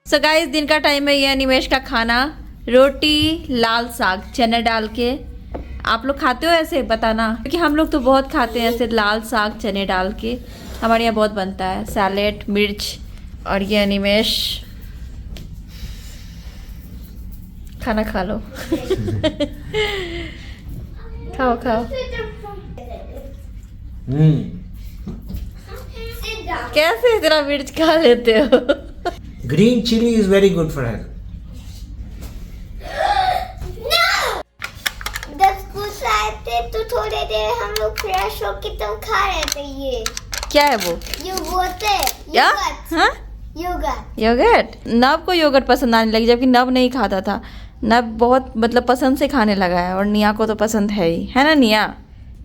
So guys दिन का time है, ये अनिमेश का खाना रोटी लाल साग चने डाल के। आप लोग खाते हो ऐसे बताना, क्योंकि हम लोग तो बहुत खाते हैं ऐसे लाल साग चने डाल के, हमारे यहाँ बहुत बनता है। सैलेड मिर्च। और ये अनिमेश खाना खा लो। खाओ खाओ। कैसे इतना मिर्च खा लेते हो? Green chili is very good for health. जब स्कूल से आए थे तो थोड़ी देर हम लोग फ्रेश होके तो खा रहे थे। ये क्या है वो? क्या? हाँ? योगर्ट। नव को योगर्ट पसंद आने लगी, जबकि नव नहीं खाता था। नव बहुत मतलब पसंद से खाने लगा है, और निया को तो पसंद है ही, है ना निया?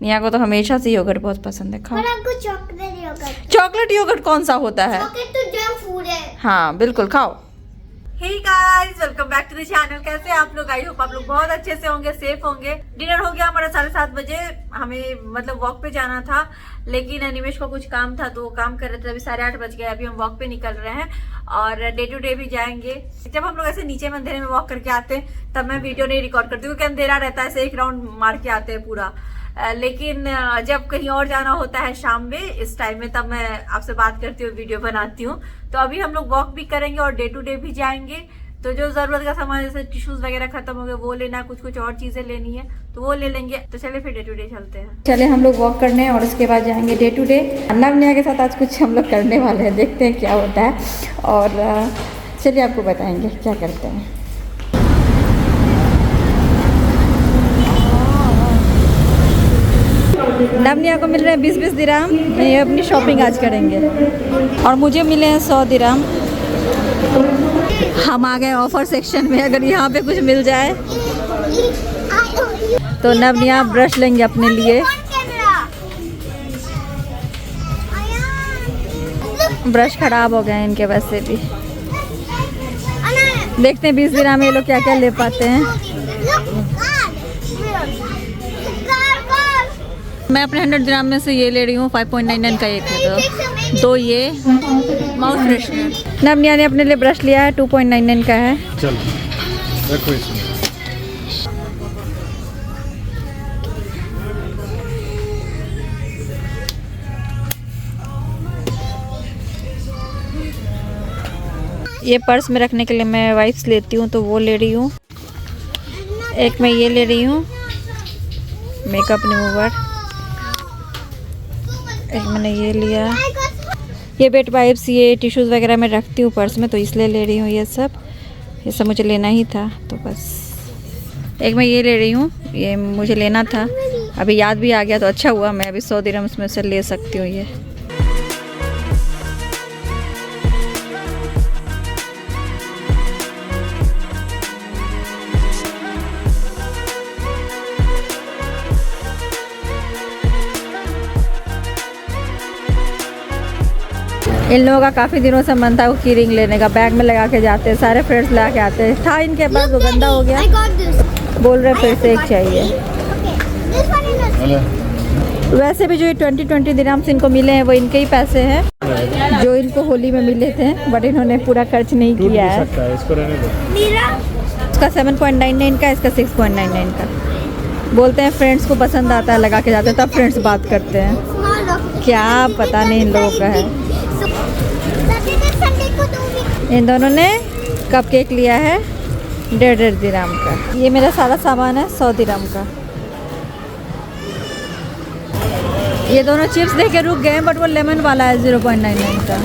निया को तो हमेशा से योगर्ट बहुत पसंद है। खाओ। Chocolate yogurt. चॉकलेट योगर्ट कौन सा होता है? चॉकलेट तो जंक फूड है। हाँ बिल्कुल, खाओ। Hey guys, welcome back to the channel. कैसे आप लोग? आई होप आप लोग बहुत अच्छे से होंगे, सेफ होंगे। डिनर हो गया हमारा 7:30 बजे। हमें मतलब वॉक पे जाना था, लेकिन अनिमेश को कुछ काम था तो वो काम कर रहे थे। अभी 8:30 बज गए, अभी हम वॉक पे निकल रहे हैं और डे टू डे भी जाएंगे। जब हम लोग ऐसे नीचे में अंधेरे में वॉक करके आते हैं तब मैं वीडियो नहीं रिकॉर्ड करती हूँ, क्योंकि अंधेरा रहता है, ऐसे एक राउंड मार के आते हैं पूरा। लेकिन जब कहीं और जाना होता है शाम में इस टाइम में, तब मैं आपसे बात करती हूँ, वीडियो बनाती हूँ। तो अभी हम लोग वॉक भी करेंगे और डे टू डे भी जाएंगे। तो जो जरूरत का सामान जैसे टिश्यूज वगैरह खत्म हो गए वो लेना, कुछ और चीजें लेनी है तो वो ले लेंगे। तो चले फिर डे टू डे चलते हैं। चले हम लोग वॉक करने और उसके बाद जाएंगे डे टू डे। नवनिया के साथ आज कुछ हम लोग करने वाले हैं, देखते हैं क्या होता है। और चलिए आपको बताएंगे क्या करते हैं। नवनिया को मिल रहे हैं 20-20 दिराम, ये अपनी शॉपिंग आज करेंगे। और मुझे मिले हैं 100 दिराम। हम आ गए ऑफर सेक्शन में, अगर यहाँ पे कुछ मिल जाए तो नवनिया ब्रश लेंगे अपने लिए। ब्रश खराब हो गए इनके वैसे भी। देखते हैं 20 दिराम में ये लोग क्या क्या ले पाते हैं। मैं अपने 100 दिराम में से ये ले रही हूँ, 5.99 का एक है। तो 2 ये माउथ फ्रेशनर। नवनिया ने अपने लिए ब्रश लिया है, 2.99 का है। चलो रखो इसमें। ये पर्स में रखने के लिए मैं वाइप्स लेती हूँ तो वो ले रही हूँ। एक मैं ये ले रही हूँ मेकअप रिमूवर। एक मैंने ये लिया, ये वेट वाइप्स, ये टिश्यूज़ वगैरह मैं रखती हूँ पर्स में, तो इसलिए ले रही हूँ। ये सब मुझे लेना ही था तो बस। एक मैं ये ले रही हूँ, ये मुझे लेना था, अभी याद भी आ गया तो अच्छा हुआ। मैं अभी 100 दिरहम में से ले सकती हूँ ये। इन लोगों का काफ़ी दिनों से मन था वो की रिंग लेने का, बैग में लगा के जाते हैं, सारे फ्रेंड्स ला के आते हैं। था इनके पास, वो गंदा हो गया, बोल रहे फिर से एक चाहिए। वैसे भी जो ये 20 दिरहम्स इनको मिले हैं वो इनके ही पैसे हैं, जो इनको होली में मिले थे, बट इन्होंने पूरा खर्च नहीं किया है। इसका 7.99 का, इसका 6.99 का। बोलते हैं फ्रेंड्स को पसंद आता है लगा के जाते हैं, तब फ्रेंड्स बात करते हैं। क्या पता नहीं इन लोगों का है। इन दोनों ने कपकेक लिया है 1.5 दिरहम का। ये मेरा सारा सामान है 100 दिरहम का। ये दोनों चिप्स देख के रुक गए, बट वो लेमन वाला है 0.99 का।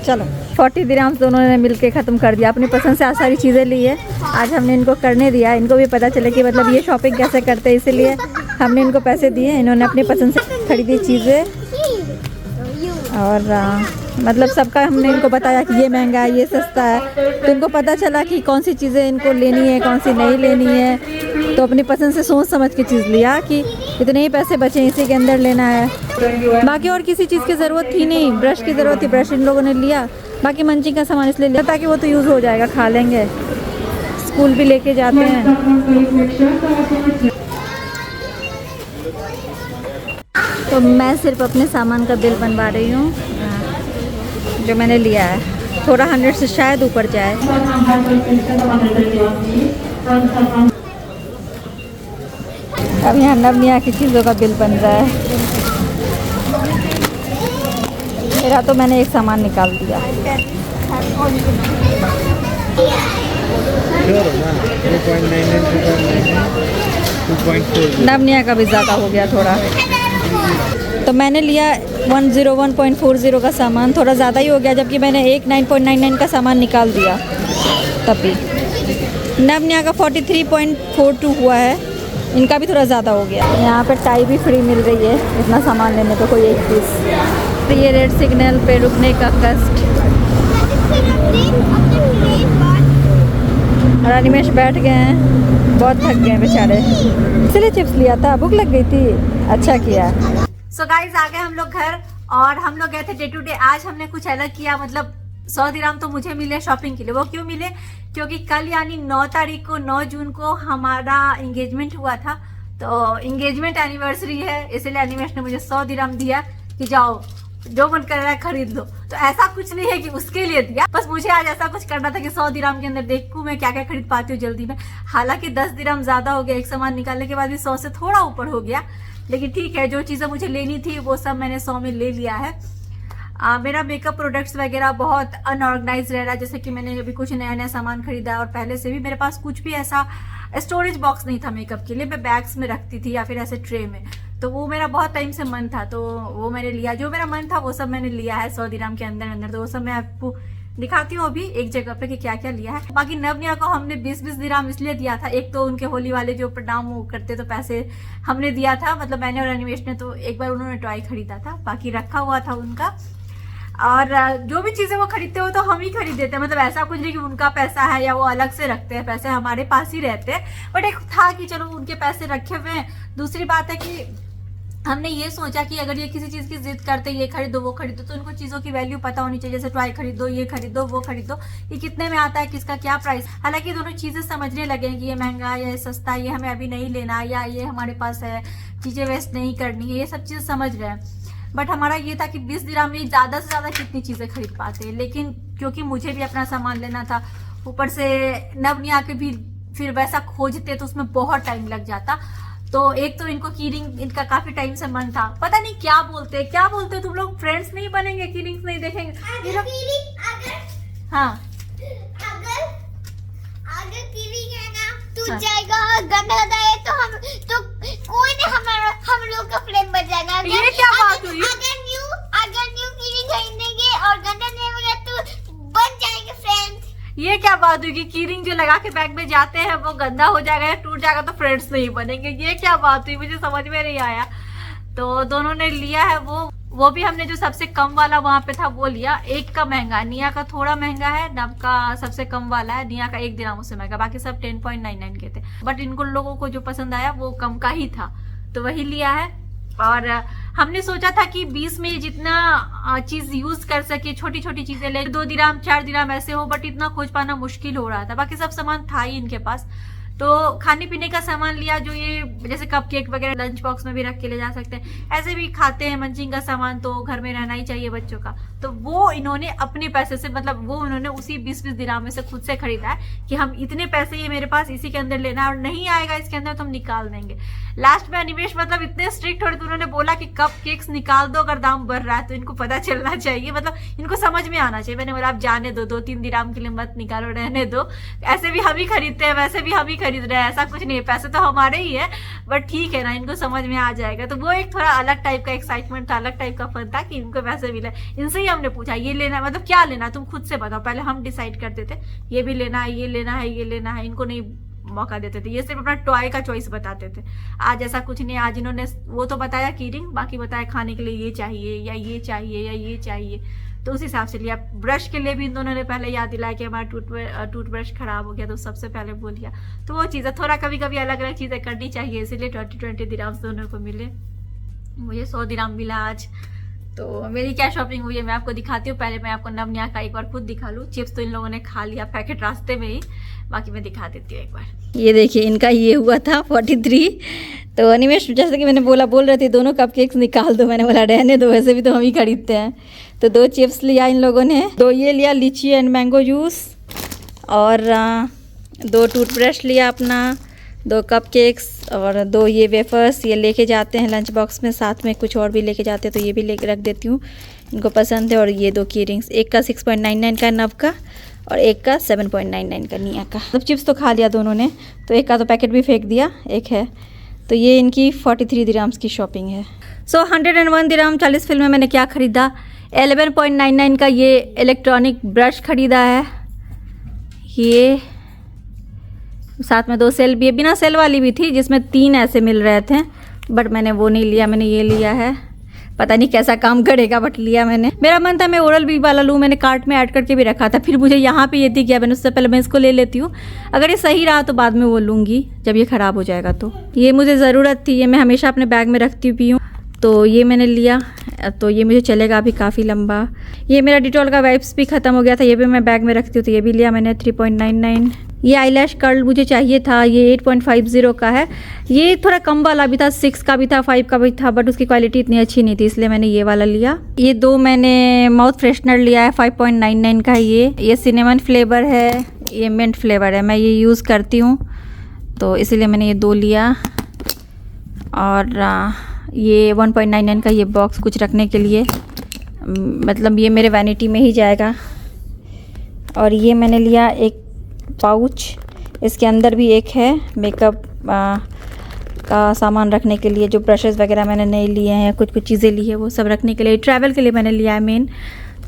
चलो 40 दिरहम्स दोनों ने मिलके ख़त्म कर दिया। अपनी पसंद से आज सारी चीज़ें ली है, आज हमने इनको करने दिया। इनको भी पता चले कि मतलब ये शॉपिंग कैसे करते हैं, इसीलिए हमने इनको पैसे दिए। इन्होंने अपनी पसंद से खरीदी चीज़ें, और मतलब सबका हमने इनको बताया कि ये महंगा है, ये सस्ता है, तो इनको पता चला कि कौन सी चीज़ें इनको लेनी है, कौन सी नहीं लेनी है। तो अपनी पसंद से सोच समझ के चीज़ लिया कि इतने ही पैसे बचे, इसी के अंदर लेना है। बाकी और किसी चीज़ की ज़रूरत थी नहीं, ब्रश की ज़रूरत थी, ब्रश इन लोगों ने लिया। बाकी मंचिंग का सामान इसलिए लिया ताकि वो तो यूज़ हो जाएगा, खा लेंगे, स्कूल भी लेके जाते हैं। तो मैं सिर्फ अपने सामान का बिल बनवा रही हूँ जो मैंने लिया है। थोड़ा 100 से शायद ऊपर जाए। अब यहाँ नवनिया की चीज़ों का बिल बन रहा है। मेरा तो मैंने एक सामान निकाल दिया। नवनिया का भी ज़्यादा हो गया थोड़ा, तो मैंने लिया 101.40 का सामान, थोड़ा ज़्यादा ही हो गया, जबकि मैंने एक 9.99 का सामान निकाल दिया तभी। नवनिया का 43.42 हुआ है, इनका भी थोड़ा ज़्यादा हो गया। यहाँ पे टाई भी फ्री मिल रही है इतना सामान लेने पे, कोई एक पीस। तो ये रेड सिग्नल पे रुकने का कष्ट। और अनिमेश बैठ गए हैं, बहुत थक गए बेचारे, इसलिए चिप्स लिया था, भूख लग गई थी। अच्छा किया। सो गाइस आ गए हम लोग घर, और हम लोग गए थे डे टू डे। आज हमने कुछ अलग किया, मतलब 100 दिरहम तो मुझे मिले शॉपिंग के लिए। वो क्यों मिले? क्योंकि कल यानी 9 तारीख को 9 जून को हमारा इंगेजमेंट हुआ था। तो इंगेजमेंट एनिवर्सरी है, इसलिए अनिमेश ने मुझे 100 दिरहम दिया कि जाओ जो मन कर रहा है खरीद लो। तो ऐसा कुछ नहीं है कि उसके लिए दिया, बस मुझे आज ऐसा कुछ करना था कि 100 दिरहम के अंदर देखूं मैं क्या क्या खरीद पाती हूँ जल्दी में। हालांकि 10 दिरहम ज्यादा हो गया, एक सामान निकालने के बाद भी 100 से थोड़ा ऊपर हो गया, लेकिन ठीक है, जो चीजें मुझे लेनी थी वो सब मैंने 100 में ले लिया है। मेरा मेकअप प्रोडक्ट्स वगैरह बहुत अनऑर्गेनाइज रह रहा है, जैसे कि मैंने अभी कुछ नया नया सामान खरीदा है, और पहले से भी मेरे पास कुछ भी ऐसा स्टोरेज बॉक्स नहीं था मेकअप के लिए। मैं बैग्स में रखती थी या फिर ऐसे ट्रे में, तो वो मेरा बहुत टाइम से मन था, तो वो मैंने लिया। जो मेरा मन था वो सब मैंने लिया है 100 दिरहम के अंदर अंदर। तो वो सब मैं आपको दिखाती हूँ अभी एक जगह पे कि क्या क्या लिया है। बाकी नवनिया को हमने 20-20 दिरहम इसलिए दिया था, एक तो उनके होली वाले जो प्रणाम वो करते तो पैसे हमने दिया था, मतलब मैंने और अनिमेश ने। तो एक बार उन्होंने टॉय खरीदा था, बाकी रखा हुआ था उनका। और जो भी चीजें वो खरीदते हो तो हम ही खरीद देते हैं, मतलब ऐसा कुछ नहीं कि उनका पैसा है या वो अलग से रखते हैं, पैसे हमारे पास ही रहते हैं। बट एक था कि चलो उनके पैसे रखे हुए हैं। दूसरी बात है कि हमने ये सोचा कि अगर ये किसी चीज की जिद करते, ये खरीदो वो खरीदो, तो उनको चीजों की वैल्यू पता होनी चाहिए। जैसे टॉय खरीदो, ये खरीदो, वो खरीदो, ये कितने में आता है, किसका क्या प्राइस। हालांकि दोनों चीजें समझने लगे कि ये महंगा, ये सस्ता, ये हमें अभी नहीं लेना, या ये हमारे पास है, चीजें वेस्ट नहीं करनी है, ये सब चीजें समझ रहे हैं। बट हमारा ये था कि 20 दिरहम में ज्यादा से ज्यादा कितनी चीजें खरीद पाते हैं। लेकिन क्योंकि मुझे भी अपना सामान लेना था, ऊपर से नवनिया के भी फिर वैसा खोजते तो उसमें बहुत टाइम लग जाता। तो एक तो इनको कीरिंग, इनका काफी टाइम से मन था, पता नहीं क्या बोलते तुम लोग, फ्रेंड्स नहीं बनेंगे, कीरिंग्स नहीं देखेंगे ये लोग। हाँ अगर कीरिंग है ना टूट जाएगा, गंदा है तो कोई नहीं हम लोग का फ्रेंड बच जाएगा। ये क्या बात हुई? अगर न्यू कीरिंग खरीदेंगे और गंदा नहीं होगा तो बन जाएंगे फ्रेंड्स। ये क्या बात हुई कि कीरिंग जो लगा के बैग में जाते हैं वो गंदा हो जाएगा या टूट जाएगा तो फ्रेंड्स नहीं बनेंगे? ये क्या बात हुई, मुझे समझ में नहीं आया। तो दोनों ने लिया है वो भी हमने जो सबसे कम वाला वहां पे था वो लिया। एक का महंगा, निया का थोड़ा महंगा है, नव का सबसे कम वाला है, निया का 1 दिरहम उससे महंगा, बाकी सब 10.99 के थे। बट इनको लोगों को जो पसंद आया वो कम का ही था, तो वही लिया है। और हमने सोचा था कि 20 में जितना चीज यूज कर सके, छोटी छोटी चीजें ले, 2 दिरहम 4 दिरहम ऐसे हो, बट इतना खोज पाना मुश्किल हो रहा था। बाकी सब सामान था ही इनके पास। तो खाने पीने का सामान लिया, जो ये जैसे कप केक वगैरह लंच बॉक्स में भी रख के ले जा सकते हैं, ऐसे भी खाते हैं मंचिंग का सामान तो घर में रहना ही चाहिए बच्चों का। तो वो इन्होंने अपने पैसे से, मतलब वो उन्होंने उसी 20-20 दिरहम में से खुद से खरीदा है कि हम इतने पैसे ये मेरे पास इसी के अंदर लेना है, और नहीं आएगा इसके अंदर तो हम निकाल देंगे। लास्ट में अनिमेश मतलब इतने स्ट्रिक्ट हो रहे थे, उन्होंने बोला कि कप केक्स निकाल दो अगर दाम बढ़ रहा है, तो इनको पता चलना चाहिए, मतलब इनको समझ में आना चाहिए। मैंने बोला आप जाने दो, 2-3 दिरहम के लिए मत निकालो, रहने दो, ऐसे भी हम ही खरीदते हैं, वैसे भी हम ही खरीद रहे हैं, ऐसा कुछ नहीं है, पैसे तो हमारे ही है, बट ठीक है ना, इनको समझ में आ जाएगा। तो वो एक थोड़ा अलग टाइप का एक्साइटमेंट था, अलग टाइप का फन था कि इनको पैसे मिले। इनसे ही हमने पूछा ये लेना, मतलब क्या लेना तुम खुद से बताओ, पहले हम डिसाइड करते थे ये भी लेना है, ये लेना है, ये लेना है, इनको नहीं मौका देते थे, ये सिर्फ अपना टॉय का चॉइस बताते थे। आज ऐसा कुछ नहीं, आज इन्होंने वो तो बताया कीरिंग, बाकी बताया खाने के लिए ये चाहिए या ये चाहिए या ये चाहिए, तो उस हिसाब से लिया। ब्रश के लिए भी इन दोनों ने पहले याद दिलाया कि हमारा टूथब्रश खराब हो गया, तो सबसे पहले वो लिया। तो वो चीज़ें थोड़ा कभी कभी अलग अलग चीज़ें करनी चाहिए, इसीलिए 20 दिरहम दोनों को मिले। मुझे 100 दिरहम मिला आज, तो मेरी क्या शॉपिंग हुई है मैं आपको दिखाती हूँ। पहले मैं आपको नवनिया का एक बार खुद दिखा लूँ। चिप्स तो इन लोगों ने खा लिया पैकेट रास्ते में ही, बाकी मैं दिखा देती हूँ एक बार। ये देखिए इनका ये हुआ था 43। तो अनिमेश जैसे कि मैंने बोल रहे थे दोनों कपकेक्स निकाल दो, मैंने बोला रहने दो, वैसे भी तो हम ही खरीदते हैं। तो 2 चिप्स लिया इन लोगों ने, 2 ये लिया लीची एंड मैंगो जूस, और 2 टूथब्रश लिया अपना, 2 कपकेक्स और 2 ये वेफर्स। ये लेके जाते हैं लंच बॉक्स में, साथ में कुछ और भी लेके जाते हैं तो ये भी लेके रख देती हूँ, इनको पसंद है। और ये 2 की रिंग्स, एक का 6.99 का नव का और एक का 7.99 का निया का। मतलब चिप्स तो खा लिया दोनों ने, तो एक का तो पैकेट भी फेंक दिया, एक है। तो ये इनकी 43 दिराम्स की शॉपिंग है। सो 101 दिराम 40 फिल्म में मैंने क्या ख़रीदा, 11.99 का ये इलेक्ट्रॉनिक ब्रश ख़रीदा है। ये साथ में 2 सेल भी है, बिना सेल वाली भी थी जिसमें 3 ऐसे मिल रहे थे, बट मैंने वो नहीं लिया, मैंने ये लिया है। पता नहीं कैसा काम करेगा बट लिया मैंने। मेरा मन था मैं ओरल बी वाला लूँ, मैंने कार्ट में ऐड करके भी रखा था, फिर मुझे यहाँ पे ये दिख गया, मैंने उससे पहले मैं इसको ले लेती हूँ, अगर ये सही रहा तो बाद में वो लूँगी जब ये ख़राब हो जाएगा। तो ये मुझे ज़रूरत थी, ये मैं हमेशा अपने बैग में रखती भी हूँ, तो ये मैंने लिया। तो ये मुझे चलेगा अभी काफ़ी लंबा। ये मेरा डिटॉल का वाइप्स भी ख़त्म हो गया था, ये भी मैं बैग में रखती हूँ, तो ये भी लिया मैंने 3.99। ये आईलैश कर्ल मुझे चाहिए था, ये 8.50 का है। ये थोड़ा कम वाला भी था, 6 का भी था, 5 का भी था, बट उसकी क्वालिटी इतनी अच्छी नहीं थी, इसलिए मैंने ये वाला लिया। ये 2 मैंने माउथ फ्रेशनर लिया है, 5.99 का है ये सिनेमन फ्लेवर है, ये मिंट फ्लेवर है, मैं ये यूज़ करती हूँ तो इसीलिए मैंने ये 2 लिया। और ये 1.99 का ये बॉक्स कुछ रखने के लिए, मतलब ये मेरे वैनिटी में ही जाएगा। और ये मैंने लिया एक पाउच, इसके अंदर भी एक है मेकअप का सामान रखने के लिए, जो ब्रशेज़ वगैरह मैंने नहीं लिए हैं, कुछ चीज़ें ली है वो सब रखने के लिए, ट्रैवल के लिए मैंने लिया है मेन।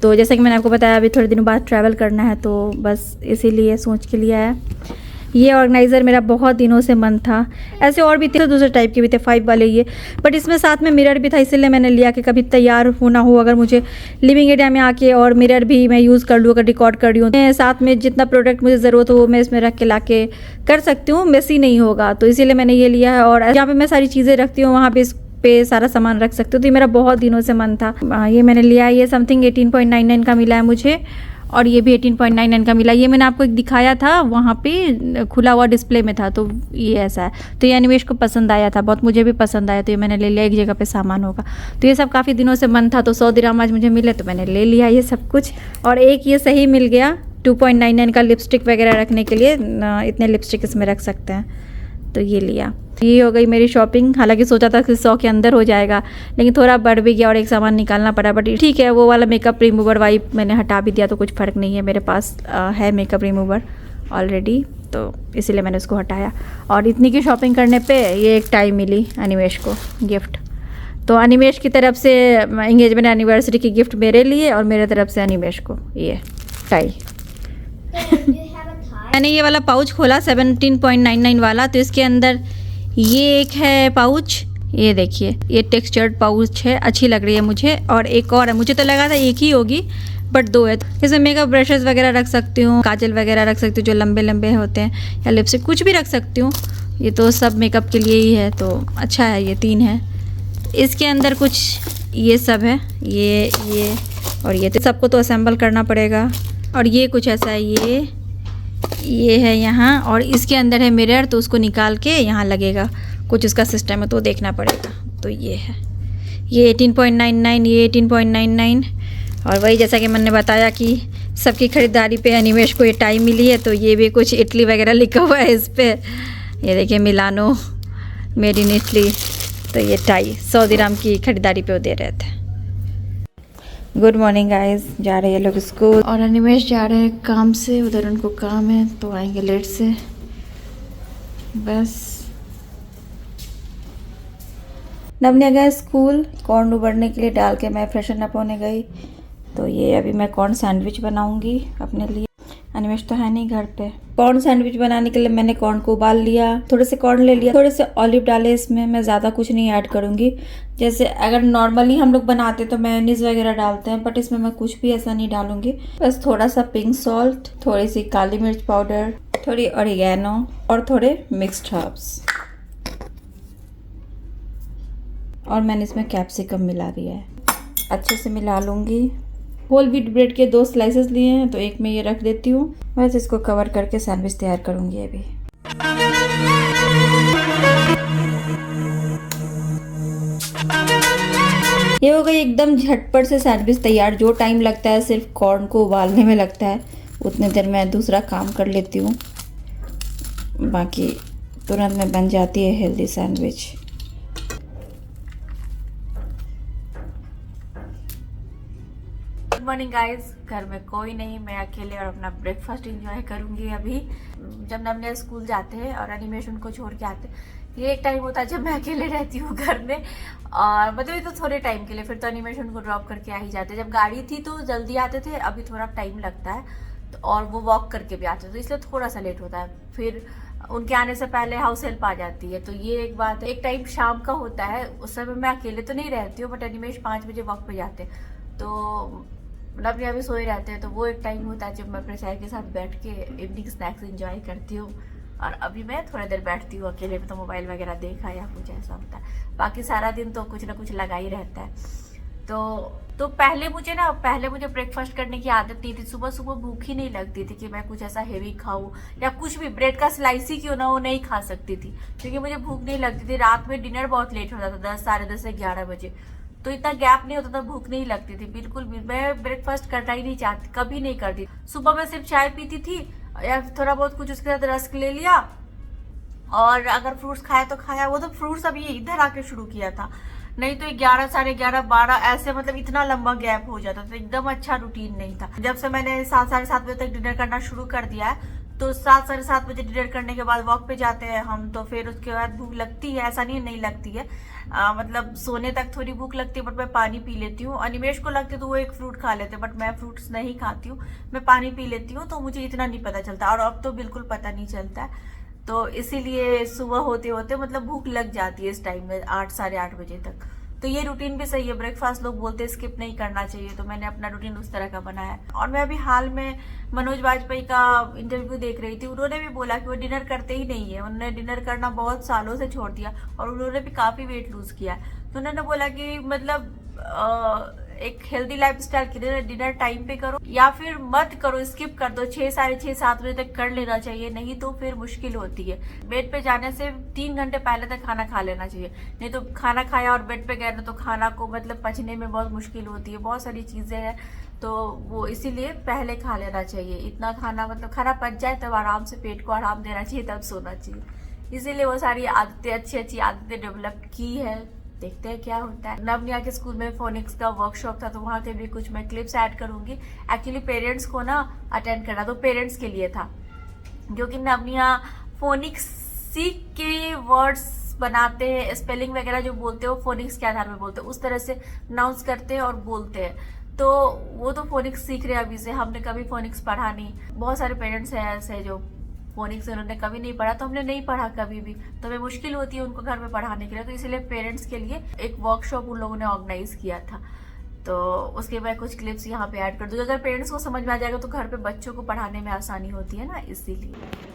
तो जैसे कि मैंने आपको बताया अभी थोड़े दिनों बाद ट्रैवल करना है, तो बस इसीलिए सोच के लिया है। ये ऑर्गेनाइज़र मेरा बहुत दिनों से मन था, ऐसे और भी थे दूसरे टाइप के भी थे 5 वाले ये, बट इसमें साथ में मिरर भी था, इसीलिए मैंने लिया कि कभी तैयार होना हो, अगर मुझे लिविंग एरिया में आके और मिरर भी मैं यूज़ कर लूँ, अगर रिकॉर्ड कर रही हूँ, साथ में जितना प्रोडक्ट मुझे ज़रूरत हो वो मैं इसमें रख के ला के कर सकती हूँ, मेसी नहीं होगा, तो इसीलिए मैंने ये लिया है। और जहाँ पर मैं सारी चीज़ें रखती हूँ वहाँ पे सारा सामान रख सकती हूँ, तो ये मेरा बहुत दिनों से मन था, ये मैंने लिया। ये समथिंग 18.99 का मिला है मुझे, और ये भी 18.99 का मिला। ये मैंने आपको एक दिखाया था, वहाँ पे खुला हुआ डिस्प्ले में था, तो ये ऐसा है। तो ये अनिमेश को पसंद आया था बहुत, मुझे भी पसंद आया, तो ये मैंने ले लिया, एक जगह पे सामान होगा। तो ये सब काफ़ी दिनों से मन था, तो 100 दिराम आज मुझे मिले तो मैंने ले लिया ये सब कुछ। और एक ये सही मिल गया 2.99 का लिपस्टिक वगैरह रखने के लिए, इतने लिपस्टिक इसमें रख सकते हैं, तो ये लिया। ये हो गई मेरी शॉपिंग। हालांकि सोचा था कि 100 के अंदर हो जाएगा, लेकिन थोड़ा बढ़ भी गया और एक सामान निकालना पड़ा, बट ठीक है। वो वाला मेकअप रिमूवर वाइप मैंने हटा भी दिया, तो कुछ फ़र्क नहीं है, मेरे पास है मेकअप रिमूवर ऑलरेडी, तो इसीलिए मैंने उसको हटाया। और इतनी की शॉपिंग करने पे ये एक टाई मिली अनिमेश को गिफ्ट, तो अनिमेश की तरफ से एंगेजमेंट एनिवर्सरी की गिफ्ट मेरे लिए, और मेरे तरफ से अनिमेश को ये टाई। मैंने ये वाला पाउच खोला 17.99 वाला, तो इसके अंदर ये एक है पाउच, ये देखिए, ये टेक्सचर्ड पाउच है, अच्छी लग रही है मुझे। और एक और है, मुझे तो लगा था एक ही होगी, बट 2 है। इसमें मेकअप ब्रशेस वगैरह रख सकती हूँ, काजल वगैरह रख सकती हूँ जो लंबे लंबे होते हैं, या लिपस्टिक कुछ भी रख सकती हूँ। ये तो सब मेकअप के लिए ही है, तो अच्छा है। ये 3 है, इसके अंदर कुछ ये सब है, ये और ये, तो सबको तो असेंबल करना पड़ेगा। और ये कुछ ऐसा है, ये है यहाँ, और इसके अंदर है मिरर, तो उसको निकाल के यहाँ लगेगा, कुछ उसका सिस्टम है तो देखना पड़ेगा। तो ये है, ये 18.99, ये 18.99। और वही जैसा कि मैंने बताया कि सबकी ख़रीदारी पे अनिमेश को ये टाई मिली है, तो ये भी कुछ इटली वगैरह लिखा हुआ है इस पर, ये देखिए मिलानो मेड इन इटली। तो ये टाई 100 दिराम की ख़रीदारी पे वो दे रहे थे। गुड मॉर्निंग गाइस, जा रहे हैं लोग स्कूल, और अनिमेश जा रहे हैं काम से, उधर उनको काम है तो आएंगे लेट से। बस नवनिया गए स्कूल, कॉर्न उबलने के लिए डाल के मैं फ्रेशन अप होने गई। तो ये अभी मैं कॉर्न सैंडविच बनाऊंगी अपने लिए, अनिमेश तो है नहीं घर पे। कॉर्न सैंडविच बनाने के लिए मैंने कॉर्न को उबाल लिया, थोड़े से कॉर्न ले लिया, थोड़े से ऑलिव डाले इसमें, मैं ज़्यादा कुछ नहीं ऐड करूँगी। जैसे अगर नॉर्मली हम लोग बनाते तो मेयोनीज वगैरह डालते हैं, बट इसमें मैं कुछ भी ऐसा नहीं डालूंगी। बस थोड़ा सा पिंक सॉल्ट, थोड़ी सी काली मिर्च पाउडर, थोड़ी ऑरिगेनो और थोड़े मिक्स्ड हर्ब्स, और मैंने इसमें कैप्सिकम मिला दिया है। अच्छे से मिला लूँगी। होल व्हीट ब्रेड के 2 स्लाइसेस लिए हैं तो एक में ये रख देती हूँ। बस इसको कवर करके सैंडविच तैयार करूँगी अभी। ये हो गई एकदम झटपट से सैंडविच तैयार। जो टाइम लगता है सिर्फ कॉर्न को उबालने में लगता है, उतने देर मैं दूसरा काम कर लेती हूँ। बाकी तुरंत में बन जाती है healthy sandwich. Good morning guys. घर में कोई नहीं, मैं अकेले और अपना ब्रेकफास्ट एंजॉय करूंगी अभी। जब नमने स्कूल जाते हैं और एनिमेशन को छोड़ के आते हैं, ये एक टाइम होता है जब मैं अकेले रहती हूँ घर में। और मतलब ये तो थोड़े टाइम के लिए, फिर तो एनिमेशन को ड्रॉप करके आ ही जाते। जब गाड़ी थी तो जल्दी आते थे, अभी थोड़ा टाइम लगता है तो, और वो वॉक करके भी आते थे तो इसलिए थोड़ा सा लेट होता है। फिर उनके आने से पहले हाउस हेल्प आ जाती है, तो ये एक बात है। एक टाइम शाम का होता है, उस समय मैं अकेले तो नहीं रहती हूँ, बट एनिमेश 5 बजे वॉक पे जाते हैं तो मतलब अभी सोए रहते हैं, तो वो एक टाइम होता है जब मैं अपने चाय के साथ बैठ के इवनिंग स्नैक्स एंजॉय करती हूँ। और अभी मैं थोड़ा देर बैठती हूँ अकेले में, तो मोबाइल वगैरह देखा या कुछ ऐसा होता है। बाकी सारा दिन तो कुछ ना कुछ लगा ही रहता है। तो पहले मुझे ब्रेकफास्ट करने की आदत नहीं थी। सुबह सुबह भूख ही नहीं लगती थी कि मैं कुछ ऐसा हेवी खाऊं, या कुछ भी ब्रेड का स्लाइस ही क्यों ना वो नहीं खा सकती थी, क्योंकि मुझे भूख नहीं लगती थी। रात में डिनर बहुत लेट होता था, 10, साढ़े 10 से 11 बजे, तो इतना गैप नहीं होता था, भूख नहीं लगती थी बिल्कुल भी। मैं ब्रेकफास्ट करना ही नहीं चाहती, कभी नहीं करती। सुबह मैं सिर्फ चाय पीती थी या थोड़ा बहुत कुछ उसके साथ रस्क ले लिया, और अगर फ्रूट्स खाया तो खाया। वो तो फ्रूट्स अभी इधर आके शुरू किया था, नहीं तो 11, साढ़े 11, 12 ऐसे, मतलब इतना लंबा गैप हो जाता था। एकदम अच्छा रूटीन नहीं था। जब से मैंने 7, साढ़े 7 बजे तक डिनर करना शुरू कर दिया है, तो 7, साढ़े 7 बजे डिनर करने के बाद वॉक पे जाते हैं हम, तो फिर उसके बाद भूख लगती है, ऐसा नहीं लगती है। मतलब सोने तक थोड़ी भूख लगती है, बट मैं पानी पी लेती हूँ। अनिमेश को लगती है तो वो एक फ्रूट खा लेते हैं, बट मैं फ्रूट्स नहीं खाती हूँ, मैं पानी पी लेती हूँ, तो मुझे इतना नहीं पता चलता। और अब तो बिल्कुल पता नहीं चलता है, तो इसीलिए सुबह होते होते मतलब भूख लग जाती है इस टाइम में, 8, साढ़े 8 बजे तक। तो ये रूटीन भी सही है। ब्रेकफास्ट लोग बोलते हैं स्किप नहीं करना चाहिए, तो मैंने अपना रूटीन उस तरह का बनाया है। और मैं अभी हाल में मनोज वाजपेयी का इंटरव्यू देख रही थी, उन्होंने भी बोला कि वो डिनर करते ही नहीं है। उन्होंने डिनर करना बहुत सालों से छोड़ दिया, और उन्होंने भी काफी वेट लूज किया। तो उन्होंने बोला कि मतलब एक हेल्दी लाइफस्टाइल के लिए डिनर टाइम पे करो, या फिर मत करो, स्किप कर दो। 6, साढ़े 6, 7 बजे तक कर लेना चाहिए, नहीं तो फिर मुश्किल होती है। बेड पे जाने से 3 घंटे पहले तक खाना खा लेना चाहिए, नहीं तो खाना खाया और बेड पे गए ना, तो खाना को मतलब पचने में बहुत मुश्किल होती है। बहुत सारी चीजें हैं, तो वो इसीलिए पहले खा लेना चाहिए। इतना खाना मतलब खाना पच जाए तब आराम से पेट को आराम देना चाहिए, तब सोना चाहिए। इसीलिए वो सारी आदतें, अच्छी आदतें डेवलप की है। देखते हैं क्या होता है। नवनिया के स्कूल में फोनिक्स का वर्कशॉप था, तो वहां के भी कुछ मैं क्लिप्स ऐड करूंगी। एक्चुअली पेरेंट्स को ना अटेंड करना, तो पेरेंट्स के लिए था, क्योंकि नवनिया फोनिक्स सीख के वर्ड्स बनाते हैं, स्पेलिंग वगैरह जो बोलते हैं वो फोनिक्स के आधार में बोलते हैं, उस तरह से अनाउंस करते हैं और बोलते हैं। तो वो तो फोनिक्स सीख रहे हैं अभी से, हमने कभी फोनिक्स पढ़ा नहीं। बहुत सारे पेरेंट्स हैं ऐसे जो फोनिक्स उन्होंने कभी नहीं पढ़ा, तो हमने नहीं पढ़ा कभी भी, तो हमें मुश्किल होती है उनको घर में पढ़ाने के लिए। तो इसलिए पेरेंट्स के लिए एक वर्कशॉप उन लोगों ने ऑर्गेनाइज किया था, तो उसके मैं कुछ क्लिप्स यहाँ पे ऐड कर दूँ। अगर पेरेंट्स को समझ में आ जाएगा तो घर पे बच्चों को पढ़ाने में आसानी होती है ना, इसीलिए।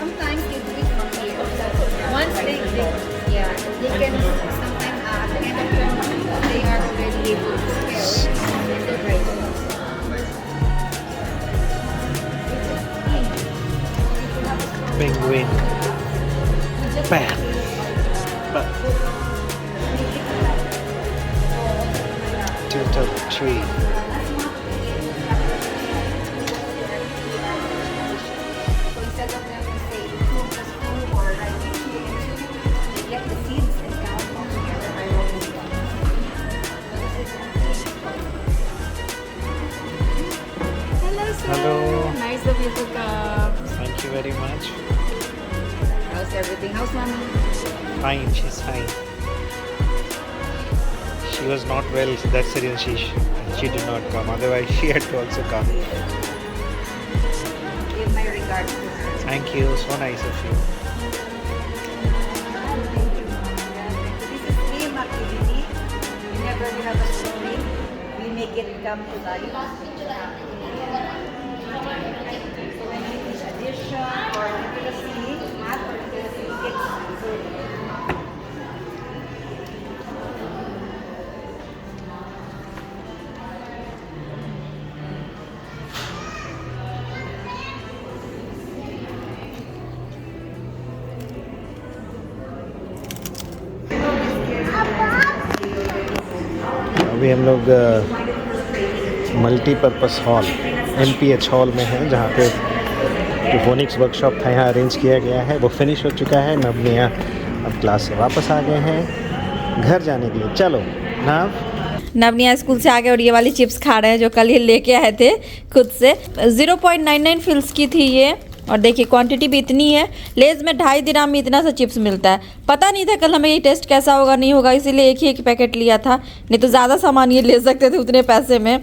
Sometimes they do it from here. Once they can sometimes at the end of the month they are already able to spell the right. Penguin. Bam. But 2 to 3. So instead of them to say 2 plus 2 or like 3 and 2, they get the seeds and count all together by rolling them. Hello, sir. Hello. Nice of you to come. Thank you very much. How's everything? How's mommy? Fine, she's fine. She was not well, so that's the reason she did not come. Otherwise, she had to also come. Give my regards to her. Thank you. So nice of you. This is same activity. Whenever we have a story, we make it come to life. So when we teach addition or literacy, math or literacy, it's good. अभी हम लोग multipurpose hall MPH hall में हैं, जहाँ पे जो phoenix workshop था यहाँ अरेंज किया गया है वो फिनिश हो चुका है। नवनिया अब क्लास से वापस आ गए हैं घर जाने के लिए। चलो नव। नवनिया स्कूल से आ गए और ये वाली चिप्स खा रहे हैं जो कल ये लेके आए थे खुद से। 0.99 फिल्स की थी ये, और देखिए क्वांटिटी भी इतनी है। लेज में 2.5 दिराम में इतना सा चिप्स मिलता है। पता नहीं था कल हमें ये टेस्ट कैसा होगा नहीं होगा, इसीलिए एक ही एक पैकेट लिया था, नहीं तो ज़्यादा सामान ये ले सकते थे उतने पैसे में।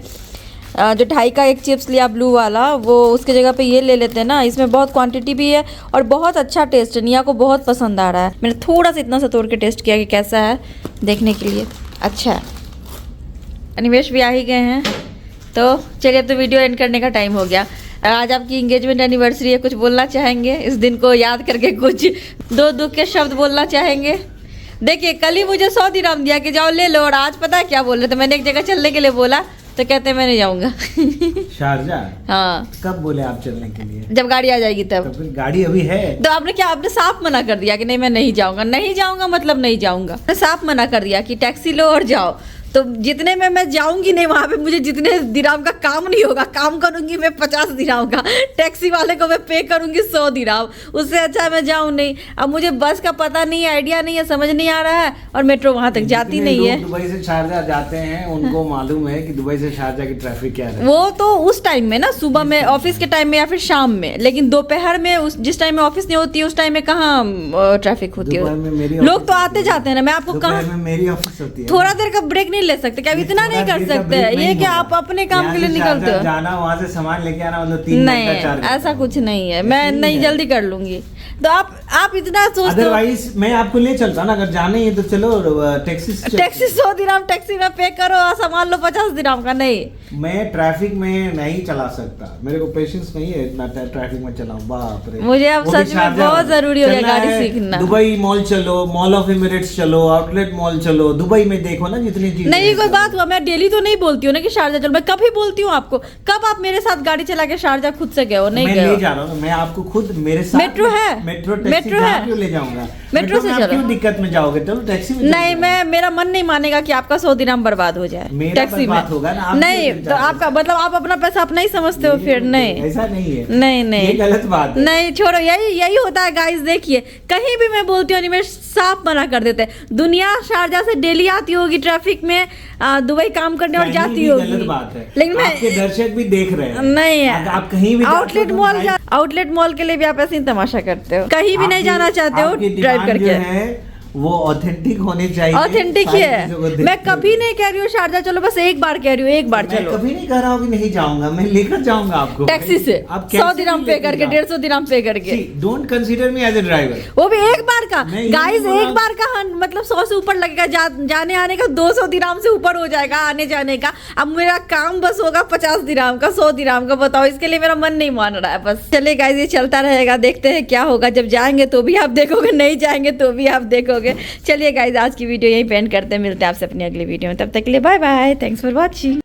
जो 2.5 का एक चिप्स लिया ब्लू वाला, वो उसके जगह पे ये ले लेते हैं ना। इसमें बहुत क्वांटिटी भी है और बहुत अच्छा टेस्ट है। निया को बहुत पसंद आ रहा है। मैंने थोड़ा सा इतना सा तोड़ के टेस्ट किया कि कैसा है देखने के लिए। अच्छा है। अनिमेश भी आ ही गए हैं, तो चलिए अब तो वीडियो एंड करने का टाइम हो गया। आज आपकी इंगेजमेंट एनिवर्सरी है, कुछ बोलना चाहेंगे इस दिन को याद करके? कुछ दो दुख के शब्द बोलना चाहेंगे? देखिए कल ही मुझे 100 दिरहम दिया कि जाओ ले लो, और आज पता है क्या बोल रहे थे? मैंने एक जगह चलने के लिए बोला तो कहते मैं नहीं जाऊंगा। शारजाह? हाँ। कब बोले आप चलने के लिए? जब गाड़ी आ जाएगी तब। तो फिर गाड़ी अभी है तो आपने क्या, आपने साफ मना कर दिया कि नहीं मैं नहीं जाऊंगा। नहीं जाऊंगा मतलब नहीं जाऊंगा। साफ मना कर दिया कि टैक्सी लो और जाओ। तो जितने में मैं जाऊंगी नहीं, वहाँ पे मुझे जितने दिराम का काम नहीं होगा, काम करूंगी मैं 50 दिराम का, टैक्सी वाले को मैं पे करूंगी 100 दिराम। उससे अच्छा मैं जाऊं नहीं। अब मुझे बस का पता नहीं है, आइडिया नहीं है, समझ नहीं आ रहा है, और मेट्रो वहाँ तक जाती नहीं है। दुबई से शारजाह जाते हैं उनको मालूम है कि दुबई से शारजाह की ट्रैफिक क्या है। वो तो उस टाइम में ना, सुबह में ऑफिस के टाइम में या फिर शाम में, लेकिन दोपहर में जिस टाइम में ऑफिस नहीं होती उस टाइम में कहाँ ट्रैफिक होती है। लोग तो आते जाते हैं ना। मैं आपको कहाँ मेरी ऑफिस होती है, थोड़ा देर का ब्रेक नहीं ले सकते क्या? इतना नहीं कर सकते हैं ये कि आप अपने काम के लिए निकलते हो। जाना वहाँ से सामान लेके आना मतलब 3 घंटा 4 नहीं, घंटा। ऐसा कुछ नहीं है। मैं नहीं जल्दी कर लूंगी। तो आप इतना सोचते हो। अदरवाइज मैं आपको ले चलता ना, अगर जाना ही है तो चलो टैक्सी 100 दिराम टैक्सी में पे करो और सामान लो 50 दिराम का। नहीं, मैं ट्रैफिक में नहीं चला सकता, मेरे को पेशेंस नहीं है इतना ट्रैफिक में चलाऊं। बाप रे, मुझे अब वो भी सच में शारजाह बहुत जरूरी हो गया चलना गाड़ी है। सीखना। दुबई मॉल चलो, मॉल ऑफ एमिरेट्स चलो, आउटलेट मॉल चलो। दुबई में देखो ना जितनी चीजें। नहीं कोई बात हुआ, मैं डेली तो नहीं बोलती हूँ ना कि शारजाह चलो। मैं कभी बोलती हूँ आपको? कब आप मेरे साथ गाड़ी चला के शारजाह खुद से गए हो? नहीं मैं गए ले हो। जा रहा हूँ, मैं आपको खुद मेरे साथ मेट्रो है, मेट्रो है। क्यों ले जाऊंगा? मेट्रो से में आप चलो। क्यों दिक्कत में जाओगे? चलो टैक्सी में नहीं, मैं मेरा मन नहीं मानेगा कि आपका 100 दिराम बर्बाद हो जाए मेरा टैक्सी में। बर्बाद होगा ना, आप नहीं क्यों तो आपका मतलब आप अपना पैसा अपना ही समझते हो फिर? नहीं, ऐसा नहीं है, नहीं ये गलत बात है। नहीं, छोड़ो। यही होता है गाइस। देखिए कहीं भी मैं बोलती हूँ, अनिमेश साफ मना कर देते हैं। दुनिया शारजा से डेली आती होगी ट्रैफिक में दुबई काम करने और कहीं जाती भी होगी, गलत बात है, लेकिन आपके दर्शक भी देख रहे हैं। नहीं अगर आप कहीं भी आउटलेट मॉल के लिए भी आप ऐसे ही तमाशा करते हो, कहीं भी नहीं जाना चाहते हो ड्राइव करके। वो ऑथेंटिक होने चाहिए, ऑथेंटिक ही है। सारी चीज़ों को देखते मैं कभी हुए। नहीं कह रही हूँ शारजा चलो, बस एक बार कह रही हूँ, एक बार मैं चलो कभी नहीं कह रहा हूँ कि नहीं जाऊंगा, मैं लेकर जाऊंगा आपको टैक्सी से आप 100 दिरहम पे करके 150 दिरहम पे करके। Don't consider me as a driver. वो भी एक बार का मैं ये गाइस, नहीं बोल एक बार का मतलब 100 से ऊपर लगेगा, जाने आने का 200 दिरहम से ऊपर हो जाएगा आने जाने का। अब मेरा काम बस होगा 50 दिरहम का, 100 दिरहम का, बताओ इसके लिए मेरा मन नहीं मान रहा है। बस चलिए गाइस ये चलता रहेगा, देखते हैं क्या होगा। जब जाएंगे तो भी आप देखोगे, नहीं जाएंगे तो भी आप देखोगे। चलिए गाइस आज की वीडियो यहीं पे एंड करते हैं, मिलते हैं आपसे अपनी अगली वीडियो में, तब तक के लिए bye bye, thanks for watching.